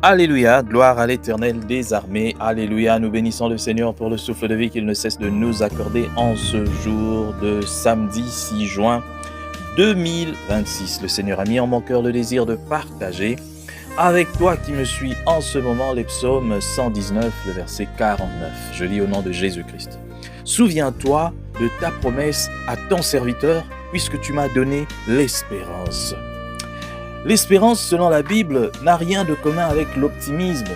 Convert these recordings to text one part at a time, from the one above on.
Alléluia, gloire à l'Éternel des armées. Alléluia, nous bénissons le Seigneur pour le souffle de vie qu'il ne cesse de nous accorder en ce jour de samedi 6 juin 2026. Le Seigneur a mis en mon cœur le désir de partager avec toi qui me suis en ce moment les psaumes 119, le verset 49. Je lis au nom de Jésus-Christ. Souviens-toi de ta promesse à ton serviteur puisque tu m'as donné l'espérance. L'espérance, selon la Bible, n'a rien de commun avec l'optimisme.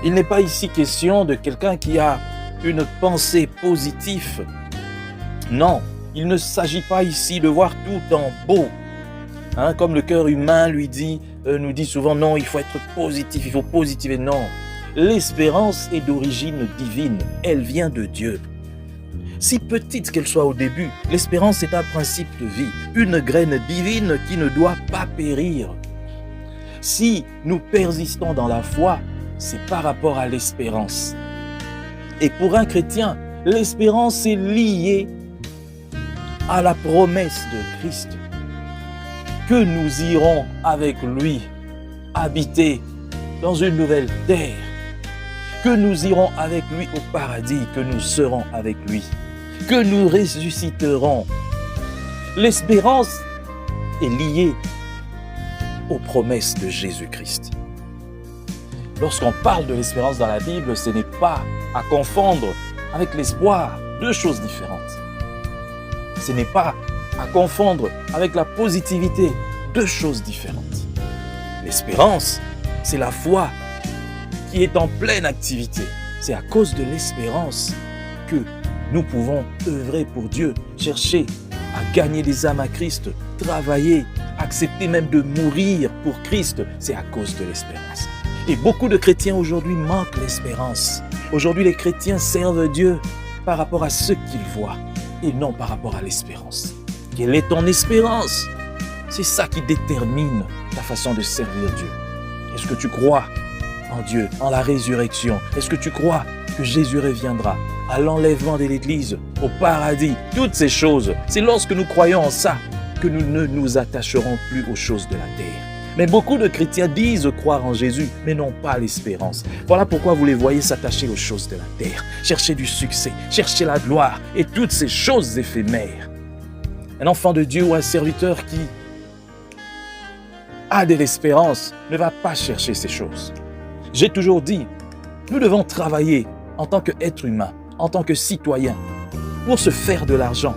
Il n'est pas ici question de quelqu'un qui a une pensée positive. Non, il ne s'agit pas ici de voir tout en beau. Comme le cœur humain nous dit souvent, non, il faut être positif, il faut positiver. Non, l'espérance est d'origine divine, elle vient de Dieu. Si petite qu'elle soit au début, l'espérance est un principe de vie, une graine divine qui ne doit pas périr. Si nous persistons dans la foi, c'est par rapport à l'espérance. Et pour un chrétien, l'espérance est liée à la promesse de Christ, que nous irons avec lui habiter dans une nouvelle terre, que nous irons avec lui au paradis, que nous serons avec lui, que nous ressusciterons. L'espérance est liée aux promesses de Jésus-Christ. Lorsqu'on parle de l'espérance dans la Bible, ce n'est pas à confondre avec l'espoir, deux choses différentes. Ce n'est pas à confondre avec la positivité, deux choses différentes. L'espérance, c'est la foi qui est en pleine activité. C'est à cause de l'espérance que nous pouvons œuvrer pour Dieu, chercher à gagner des âmes à Christ, travailler, accepter même de mourir pour Christ. C'est à cause de l'espérance. Et beaucoup de chrétiens aujourd'hui manquent l'espérance. Aujourd'hui, les chrétiens servent Dieu par rapport à ce qu'ils voient et non par rapport à l'espérance. Quelle est ton espérance? C'est ça qui détermine ta façon de servir Dieu. Est-ce que tu crois en Dieu, en la résurrection? Est-ce que tu crois que Jésus reviendra, à l'enlèvement de l'Église, au paradis? Toutes ces choses, c'est lorsque nous croyons en ça que nous ne nous attacherons plus aux choses de la terre. Mais beaucoup de chrétiens disent croire en Jésus, mais n'ont pas l'espérance. Voilà pourquoi vous les voyez s'attacher aux choses de la terre, chercher du succès, chercher la gloire et toutes ces choses éphémères. Un enfant de Dieu ou un serviteur qui a de l'espérance ne va pas chercher ces choses. J'ai toujours dit, nous devons travailler en tant qu'être humain, en tant que citoyen, pour se faire de l'argent,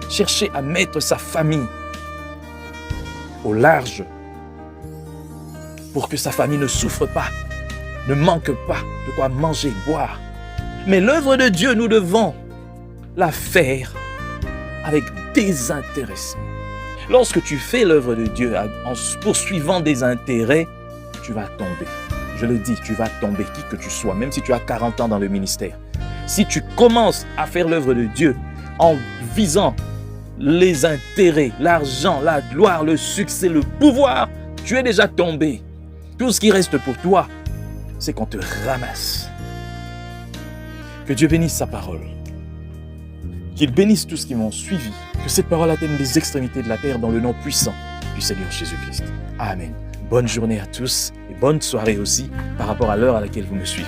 chercher à mettre sa famille au large, pour que sa famille ne souffre pas, ne manque pas de quoi manger, boire. Mais l'œuvre de Dieu, nous devons la faire avec désintéressement. Lorsque tu fais l'œuvre de Dieu en poursuivant des intérêts, tu vas tomber. Je le dis, tu vas tomber, qui que tu sois, même si tu as 40 ans dans le ministère. Si tu commences à faire l'œuvre de Dieu en visant les intérêts, l'argent, la gloire, le succès, le pouvoir, tu es déjà tombé. Tout ce qui reste pour toi, c'est qu'on te ramasse. Que Dieu bénisse sa parole. Qu'il bénisse tous ceux qui m'ont suivi. Que cette parole atteigne les extrémités de la terre dans le nom puissant du Seigneur Jésus-Christ. Amen. Bonne journée à tous et bonne soirée aussi par rapport à l'heure à laquelle vous me suivez.